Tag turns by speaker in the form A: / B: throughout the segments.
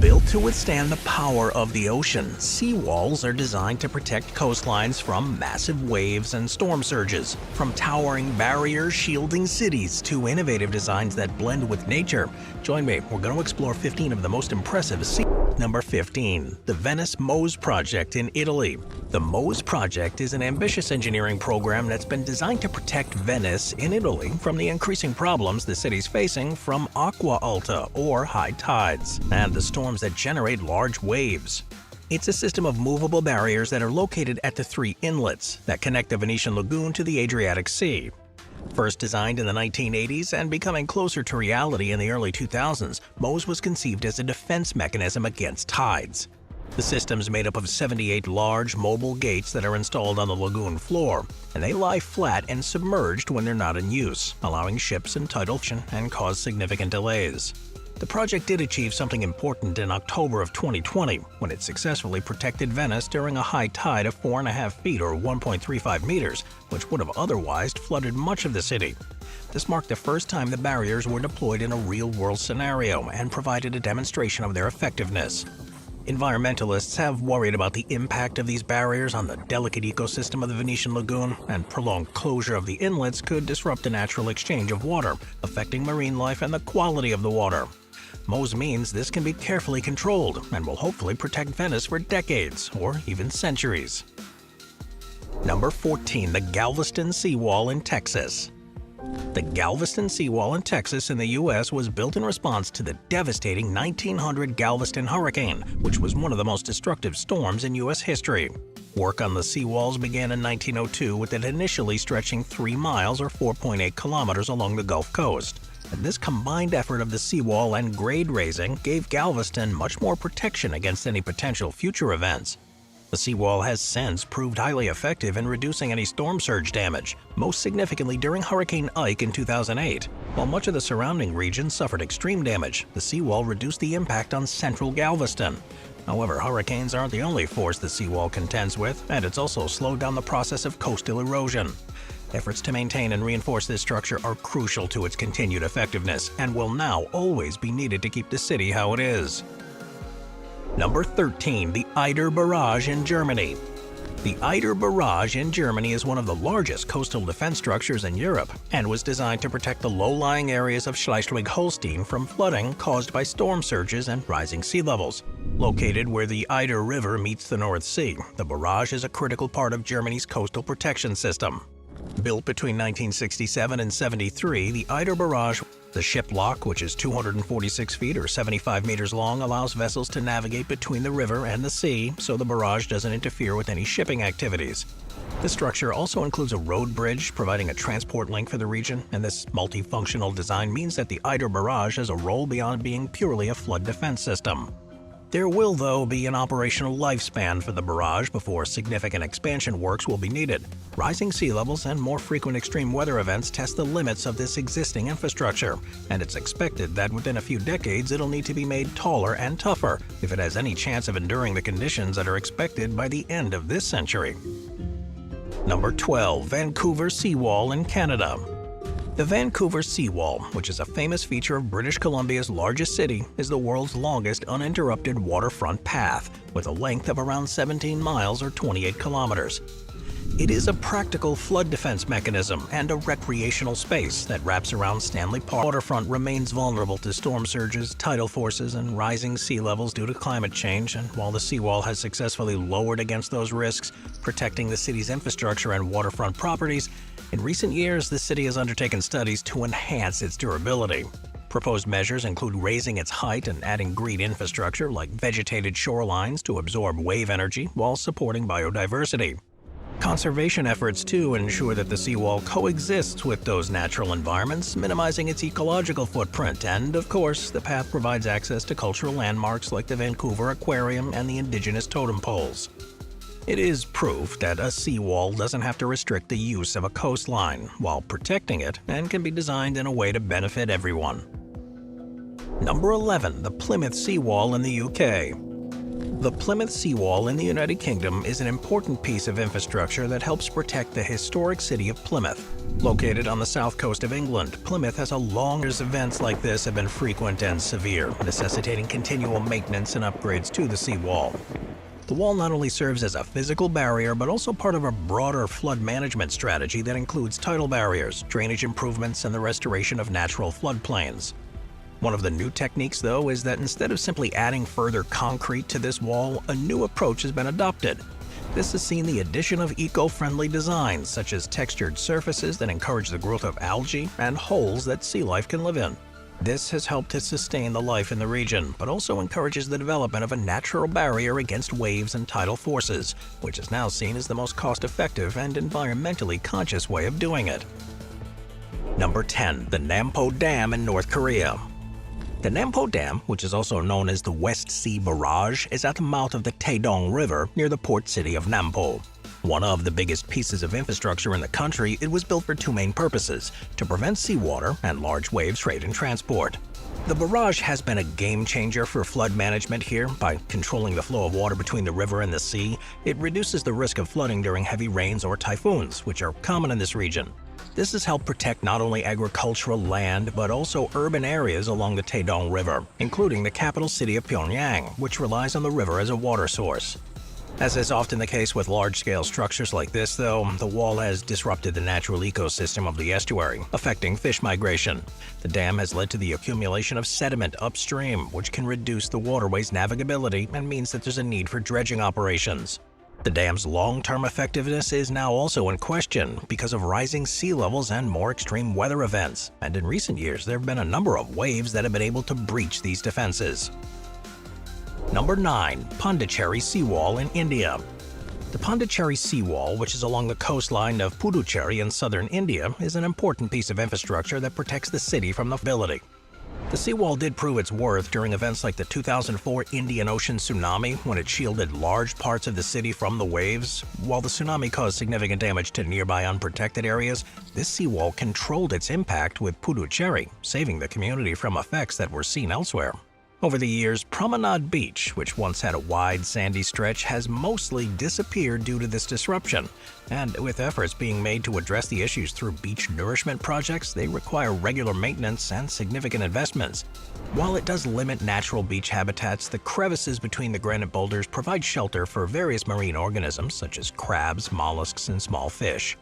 A: Built to withstand the power of the ocean, seawalls are designed to protect coastlines from massive waves and storm surges. From towering barriers shielding cities to innovative designs that blend with nature. Join me, we're going to explore 15 of the most impressive sea. Number 15. The Venice Mo project in Italy. The Mo project is an ambitious engineering program that's been designed to protect Venice in Italy from the increasing problems the city's facing from acqua alta, or high tides, and the storms that generate large waves. It's a system of movable barriers that are located at the 3 inlets that connect the Venetian lagoon to the Adriatic Sea. First designed in the 1980s and becoming closer to reality in the early 2000s, Mo's was conceived as a defense mechanism against tides. The system's made up of 78 large, mobile gates that are installed on the lagoon floor, and they lie flat and submerged when they're not in use, allowing ships and tidal and cause significant delays. The project did achieve something important in October of 2020, when it successfully protected Venice during a high tide of 4.5 feet or 1.35 meters, which would have otherwise flooded much of the city. This marked the first time the barriers were deployed in a real-world scenario and provided a demonstration of their effectiveness. Environmentalists have worried about the impact of these barriers on the delicate ecosystem of the Venetian lagoon, and prolonged closure of the inlets could disrupt the natural exchange of water, affecting marine life and the quality of the water. Mo's means this can be carefully controlled and will hopefully protect Venice for decades or even centuries. Number 14. The Galveston Sea Wall in Texas. The Galveston Sea Wall in Texas in the U.S. was built in response to the devastating 1900 Galveston hurricane, which was one of the most destructive storms in U.S. history. Work on the seawalls began in 1902, with it initially stretching 3 miles or 4.8 kilometers along the Gulf Coast. And this combined effort of the seawall and grade raising gave Galveston much more protection against any potential future events. The seawall has since proved highly effective in reducing any storm surge damage, most significantly during Hurricane Ike in 2008. While much of the surrounding region suffered extreme damage, the seawall reduced the impact on central Galveston. However, hurricanes aren't the only force the seawall contends with, and it's also slowed down the process of coastal erosion. Efforts to maintain and reinforce this structure are crucial to its continued effectiveness and will now always be needed to keep the city how it is. Number 13. The Ider Barrage in Germany. The Ider Barrage in Germany is one of the largest coastal defense structures in Europe and was designed to protect the low-lying areas of Schleswig-Holstein from flooding caused by storm surges and rising sea levels. Located where the Ider River meets the North Sea, the barrage is a critical part of Germany's coastal protection system. Built between 1967 and 73, the Ider Barrage, the ship lock, which is 246 feet or 75 meters long, allows vessels to navigate between the river and the sea, so the barrage doesn't interfere with any shipping activities. The structure also includes a road bridge, providing a transport link for the region, and this multifunctional design means that the Ider Barrage has a role beyond being purely a flood defense system. There will, though, be an operational lifespan for the barrage before significant expansion works will be needed. Rising sea levels and more frequent extreme weather events test the limits of this existing infrastructure, and it's expected that within a few decades it'll need to be made taller and tougher if it has any chance of enduring the conditions that are expected by the end of this century. Number 12. Vancouver Sea Wall in Canada. The Vancouver Sea Wall, which is a famous feature of British Columbia's largest city, is the world's longest uninterrupted waterfront path, with a length of around 17 miles or 28 kilometers. It is a practical flood defense mechanism and a recreational space that wraps around Stanley Park. The waterfront remains vulnerable to storm surges, tidal forces, and rising sea levels due to climate change, and while the seawall has successfully lowered against those risks, protecting the city's infrastructure and waterfront properties, in recent years the city has undertaken studies to enhance its durability. Proposed measures include raising its height and adding green infrastructure like vegetated shorelines to absorb wave energy while supporting biodiversity. Conservation efforts, too, ensure that the seawall coexists with those natural environments, minimizing its ecological footprint, and, of course, the path provides access to cultural landmarks like the Vancouver Aquarium and the indigenous totem poles. It is proof that a seawall doesn't have to restrict the use of a coastline while protecting it, and can be designed in a way to benefit everyone. Number 11. The Plymouth Sea Wall in the UK. The Plymouth Sea Wall in the United Kingdom is an important piece of infrastructure that helps protect the historic city of Plymouth. Located on the south coast of England, Plymouth has a long series of events like this have been frequent and severe, necessitating continual maintenance and upgrades to the seawall. The wall not only serves as a physical barrier, but also part of a broader flood management strategy that includes tidal barriers, drainage improvements, and the restoration of natural floodplains. One of the new techniques, though, is that instead of simply adding further concrete to this wall, a new approach has been adopted. This has seen the addition of eco-friendly designs, such as textured surfaces that encourage the growth of algae and holes that sea life can live in. This has helped to sustain the life in the region, but also encourages the development of a natural barrier against waves and tidal forces, which is now seen as the most cost-effective and environmentally conscious way of doing it. Number 10. The Nampo Dam in North Korea. The Nampo Dam, which is also known as the West Sea Barrage, is at the mouth of the Taedong River near the port city of Nampo. One of the biggest pieces of infrastructure in the country, it was built for two main purposes: to prevent seawater and large waves trade and transport. The barrage has been a game changer for flood management here. By controlling the flow of water between the river and the sea, it reduces the risk of flooding during heavy rains or typhoons, which are common in this region. This has helped protect not only agricultural land, but also urban areas along the Taedong River, including the capital city of Pyongyang, which relies on the river as a water source. As is often the case with large-scale structures like this, though, the wall has disrupted the natural ecosystem of the estuary, affecting fish migration. The dam has led to the accumulation of sediment upstream, which can reduce the waterway's navigability and means that there's a need for dredging operations. The dam's long-term effectiveness is now also in question because of rising sea levels and more extreme weather events, and in recent years there have been a number of waves that have been able to breach these defenses. Number 9. Pondicherry Sea Wall in India. The Pondicherry Sea Wall, which is along the coastline of Puducherry in southern India, is an important piece of infrastructure that protects the city from the volatility. The seawall did prove its worth during events like the 2004 Indian Ocean tsunami, when it shielded large parts of the city from the waves. While the tsunami caused significant damage to nearby unprotected areas, this seawall controlled its impact with Puducherry, saving the community from effects that were seen elsewhere. Over the years, Promenade Beach, which once had a wide sandy stretch, has mostly disappeared due to this disruption. And with efforts being made to address the issues through beach nourishment projects, they require regular maintenance and significant investments. While it does limit natural beach habitats, the crevices between the granite boulders provide shelter for various marine organisms such as crabs, mollusks, and small fish.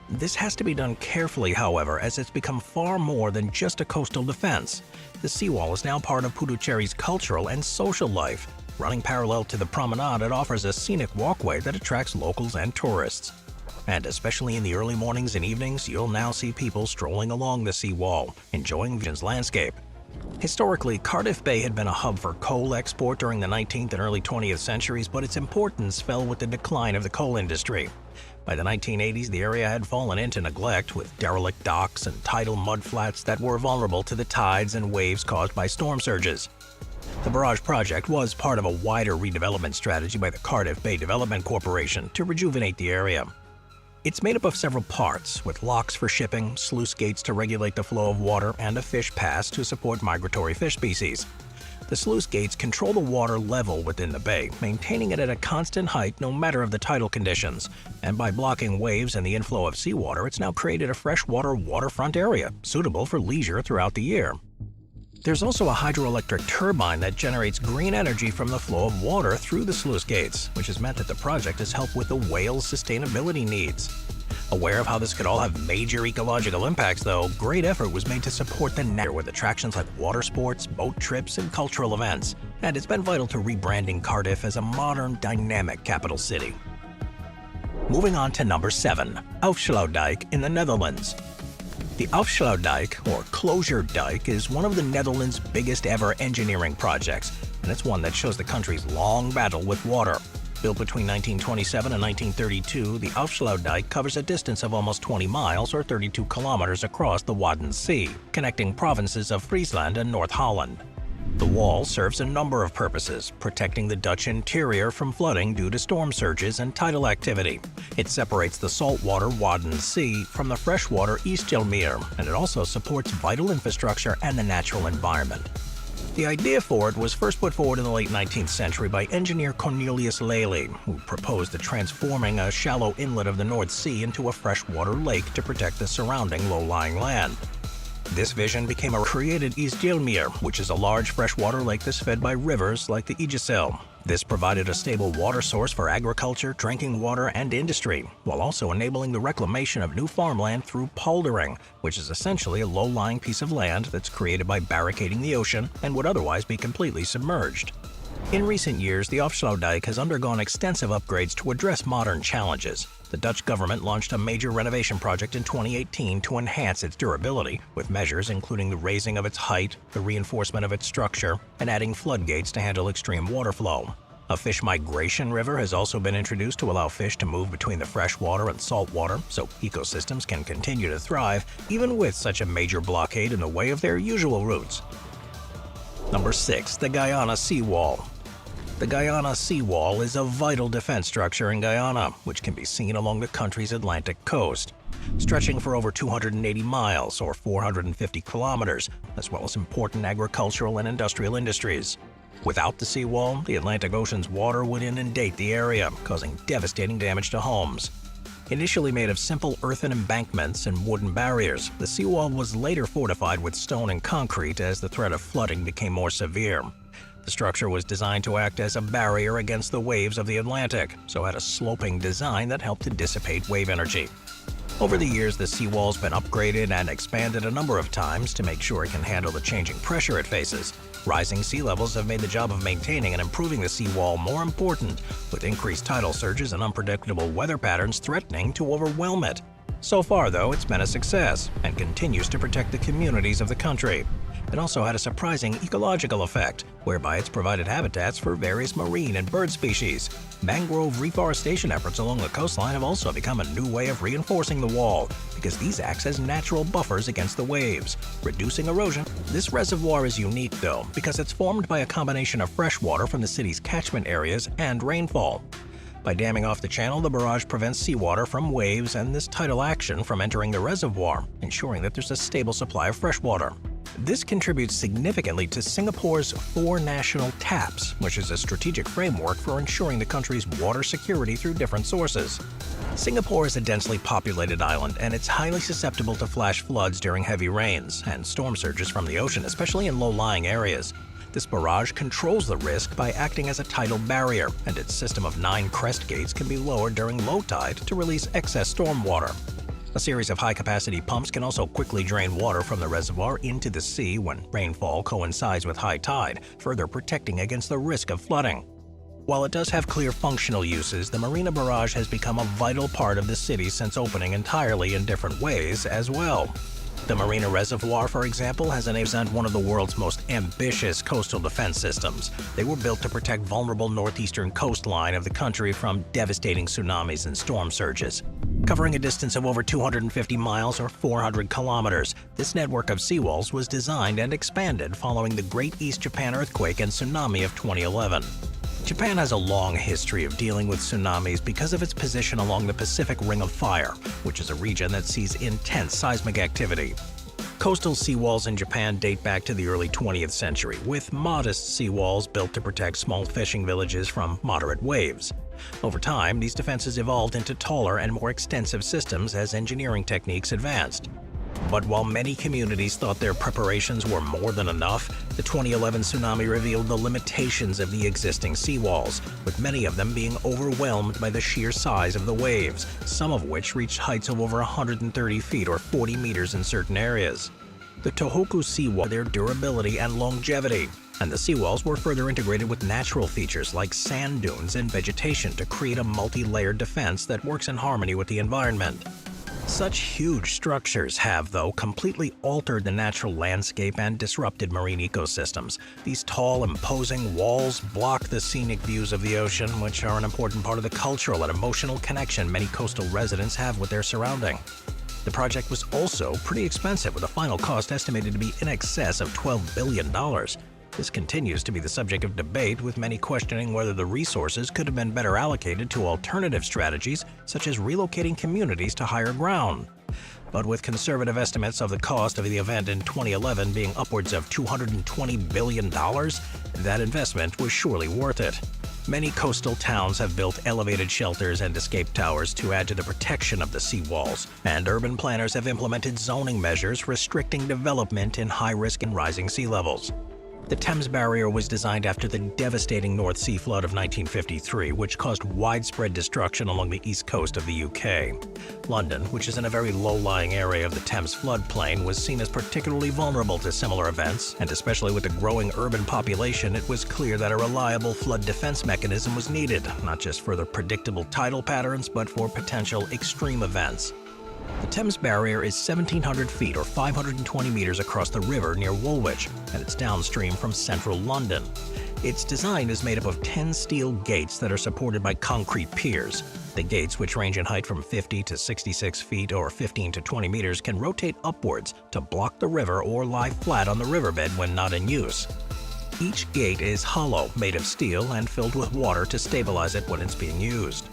A: This has to be done carefully, however, as it's become far more than just a coastal defense. The seawall is now part of Puducherry's cultural and social life. Running parallel to the promenade, it offers a scenic walkway that attracts locals and tourists. And especially in the early mornings and evenings, you'll now see people strolling along the seawall, enjoying the landscape. Historically, Cardiff Bay had been a hub for coal export during the 19th and early 20th centuries, but its importance fell with the decline of the coal industry. By the 1980s, the area had fallen into neglect, with derelict docks and tidal mudflats that were vulnerable to the tides and waves caused by storm surges. The barrage project was part of a wider redevelopment strategy by the Cardiff Bay Development Corporation to rejuvenate the area. It's made up of several parts, with locks for shipping, sluice gates to regulate the flow of water, and a fish pass to support migratory fish species. The sluice gates control the water level within the bay, maintaining it at a constant height no matter of the tidal conditions. And by blocking waves and the inflow of seawater, it's now created a freshwater waterfront area, suitable for leisure throughout the year. There's also a hydroelectric turbine that generates green energy from the flow of water through the sluice gates, which has meant that the project has helped with the whale's sustainability needs. Aware of how this could all have major ecological impacts, though, great effort was made to support the nature with attractions like water sports, boat trips, and cultural events. And it's been vital to rebranding Cardiff as a modern, dynamic capital city. Moving on to number 7, Alow Dyke in the Netherlands. The Alow Dyke, or Closure Dyke, is one of the Netherlands' biggest ever engineering projects, and it's one that shows the country's long battle with water. Built between 1927 and 1932, the Alow Dyke covers a distance of almost 20 miles or 32 kilometers across the Wadden Sea, connecting provinces of Friesland and North Holland. The wall serves a number of purposes, protecting the Dutch interior from flooding due to storm surges and tidal activity. It separates the saltwater Wadden Sea from the freshwater East Jelmeer, and it also supports vital infrastructure and the natural environment. The idea for it was first put forward in the late 19th century by engineer Cornelius Lely, who proposed the transforming a shallow inlet of the North Sea into a freshwater lake to protect the surrounding low-lying land. This vision became a created Isgelmir, which is a large freshwater lake that's fed by rivers like the Igesel. This provided a stable water source for agriculture, drinking water, and industry, while also enabling the reclamation of new farmland through poldering, which is essentially a low-lying piece of land that's created by barricading the ocean and would otherwise be completely submerged. In recent years, the Alow Dyke has undergone extensive upgrades to address modern challenges. The Dutch government launched a major renovation project in 2018 to enhance its durability, with measures including the raising of its height, the reinforcement of its structure, and adding floodgates to handle extreme water flow. A fish migration river has also been introduced to allow fish to move between the freshwater and saltwater, so ecosystems can continue to thrive even with such a major blockade in the way of their usual routes. Number 6. The Guyana Sea Wall. The Guyana Sea Wall is a vital defense structure in Guyana, which can be seen along the country's Atlantic coast, stretching for over 280 miles or 450 kilometers, as well as important agricultural and industrial industries. Without the seawall, the Atlantic Ocean's water would inundate the area, causing devastating damage to homes. Initially made of simple earthen embankments and wooden barriers, the seawall was later fortified with stone and concrete as the threat of flooding became more severe. The structure was designed to act as a barrier against the waves of the Atlantic, so had a sloping design that helped to dissipate wave energy. Over the years, the seawall's been upgraded and expanded a number of times to make sure it can handle the changing pressure it faces. Rising sea levels have made the job of maintaining and improving the seawall more important, with increased tidal surges and unpredictable weather patterns threatening to overwhelm it. So far, though, it's been a success and continues to protect the communities of the country. It also had a surprising ecological effect, whereby it's provided habitats for various marine and bird species. Mangrove reforestation efforts along the coastline have also become a new way of reinforcing the wall, because these act as natural buffers against the waves, reducing erosion. This reservoir is unique, though, because it's formed by a combination of fresh water from the city's catchment areas and rainfall. By damming off the channel, the barrage prevents seawater from waves and this tidal action from entering the reservoir, ensuring that there's a stable supply of fresh water. This contributes significantly to Singapore's 4 national taps, which is a strategic framework for ensuring the country's water security through different sources. Singapore is a densely populated island, and it's highly susceptible to flash floods during heavy rains and storm surges from the ocean, especially in low-lying areas. This barrage controls the risk by acting as a tidal barrier, and its system of 9 crest gates can be lowered during low tide to release excess storm water. A series of high-capacity pumps can also quickly drain water from the reservoir into the sea when rainfall coincides with high tide, further protecting against the risk of flooding. While it does have clear functional uses, the Marina Barrage has become a vital part of the city since opening entirely in different ways as well. The Marina Reservoir, for example, has enabled one of the world's most ambitious coastal defense systems. They were built to protect vulnerable northeastern coastline of the country from devastating tsunamis and storm surges. Covering a distance of over 250 miles or 400 kilometers, this network of seawalls was designed and expanded following the Great East Japan earthquake and tsunami of 2011. Japan has a long history of dealing with tsunamis because of its position along the Pacific Ring of Fire, which is a region that sees intense seismic activity. Coastal seawalls in Japan date back to the early 20th century, with modest seawalls built to protect small fishing villages from moderate waves. Over time, these defenses evolved into taller and more extensive systems as engineering techniques advanced. But while many communities thought their preparations were more than enough, the 2011 tsunami revealed the limitations of the existing seawalls, with many of them being overwhelmed by the sheer size of the waves, some of which reached heights of over 130 feet or 40 meters in certain areas. The Tohoku Sea Wall, their durability and longevity, and the seawalls were further integrated with natural features like sand dunes and vegetation to create a multi-layered defense that works in harmony with the environment. Such huge structures have, though, completely altered the natural landscape and disrupted marine ecosystems. These tall, imposing walls block the scenic views of the ocean, which are an important part of the cultural and emotional connection many coastal residents have with their surrounding. The project was also pretty expensive, with a final cost estimated to be in excess of $12 billion. This continues to be the subject of debate, with many questioning whether the resources could have been better allocated to alternative strategies, such as relocating communities to higher ground. But with conservative estimates of the cost of the event in 2011 being upwards of $220 billion, that investment was surely worth it. Many coastal towns have built elevated shelters and escape towers to add to the protection of the seawalls, and urban planners have implemented zoning measures restricting development in high-risk and rising sea levels. The Thames Barrier was designed after the devastating North Sea flood of 1953, which caused widespread destruction along the east coast of the UK. London, which is in a very low-lying area of the Thames floodplain, was seen as particularly vulnerable to similar events, and especially with the growing urban population, it was clear that a reliable flood defense mechanism was needed, not just for the predictable tidal patterns, but for potential extreme events. The Thames Barrier is 1,700 feet or 520 meters across the river near Woolwich, and it's downstream from central London. Its design is made up of 10 steel gates that are supported by concrete piers. The gates, which range in height from 50 to 66 feet or 15 to 20 meters, can rotate upwards to block the river or lie flat on the riverbed when not in use. Each gate is hollow, made of steel, and filled with water to stabilize it when it's being used.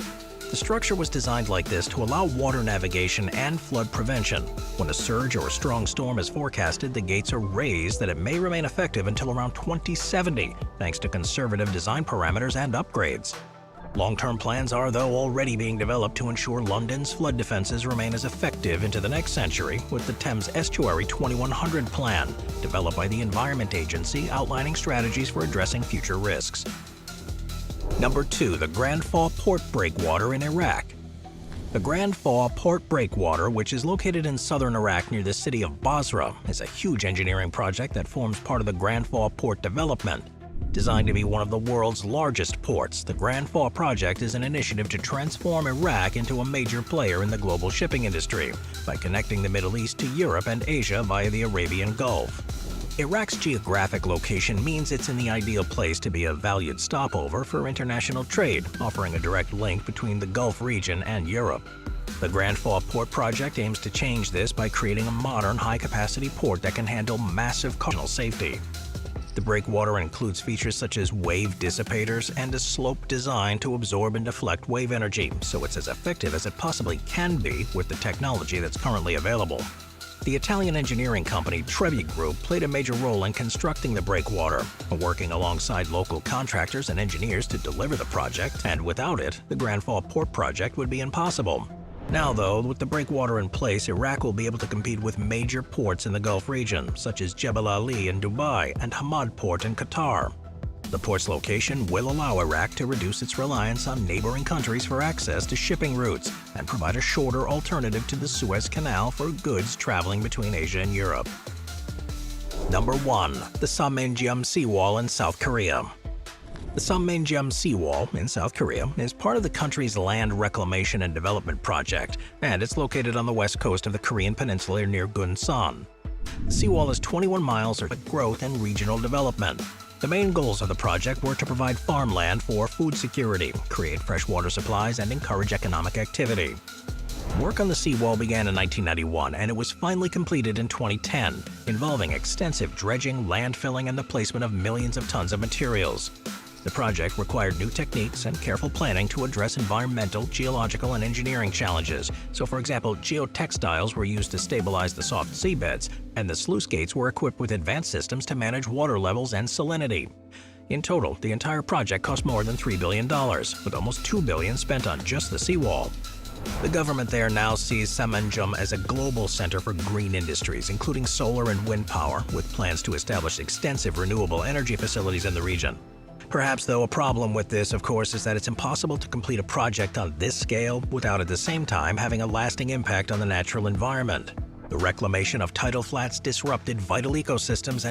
A: The structure was designed like this to allow water navigation and flood prevention. When a surge or a strong storm is forecasted, the gates are raised that it may remain effective until around 2070, thanks to conservative design parameters and upgrades. Long-term plans are, though, already being developed to ensure London's flood defenses remain as effective into the next century, with the Thames Estuary 2100 plan, developed by the Environment Agency, outlining strategies for addressing future risks. Number 2. The Grandf Port Breakwater in Iraq. The Grandf Port Breakwater, which is located in southern Iraq near the city of Basra, is a huge engineering project that forms part of the Grandf Port development. Designed to be one of the world's largest ports, the Grandf project is an initiative to transform Iraq into a major player in the global shipping industry by connecting the Middle East to Europe and Asia via the Arabian Gulf. Iraq's geographic location means it's in the ideal place to be a valued stopover for international trade, offering a direct link between the Gulf region and Europe. The Grandf Port project aims to change this by creating a modern, high-capacity port that can handle massive coastal safety. The breakwater includes features such as wave dissipators and a slope designed to absorb and deflect wave energy, so it's as effective as it possibly can be with the technology that's currently available. The Italian engineering company Trevi Group played a major role in constructing the breakwater, working alongside local contractors and engineers to deliver the project, and without it, the Grandf Port project would be impossible. Now, though, with the breakwater in place, Iraq will be able to compete with major ports in the Gulf region, such as Jebel Ali in Dubai and Hamad Port in Qatar. The port's location will allow Iraq to reduce its reliance on neighboring countries for access to shipping routes and provide a shorter alternative to the Suez Canal for goods traveling between Asia and Europe. Number 1. The Samanjeom Sea Wall in South Korea. The Samanjeom Sea Wall in South Korea is part of the country's land reclamation and development project, and it's located on the west coast of the Korean peninsula near Gunsan. The seawall is 21 miles for growth and regional development. The main goals of the project were to provide farmland for food security, create freshwater supplies, and encourage economic activity. Work on the seawall began in 1991, and it was finally completed in 2010, involving extensive dredging, landfilling, and the placement of millions of tons of materials. The project required new techniques and careful planning to address environmental, geological, and engineering challenges. So, for example, geotextiles were used to stabilize the soft seabeds, and the sluice gates were equipped with advanced systems to manage water levels and salinity. In total, the entire project cost more than $3 billion, with almost $2 billion spent on just the seawall. The government there now sees Samanjeom as a global center for green industries, including solar and wind power, with plans to establish extensive renewable energy facilities in the region. Perhaps, though, a problem with this, of course, is that it's impossible to complete a project on this scale without at the same time having a lasting impact on the natural environment. The reclamation of tidal flats disrupted vital ecosystems and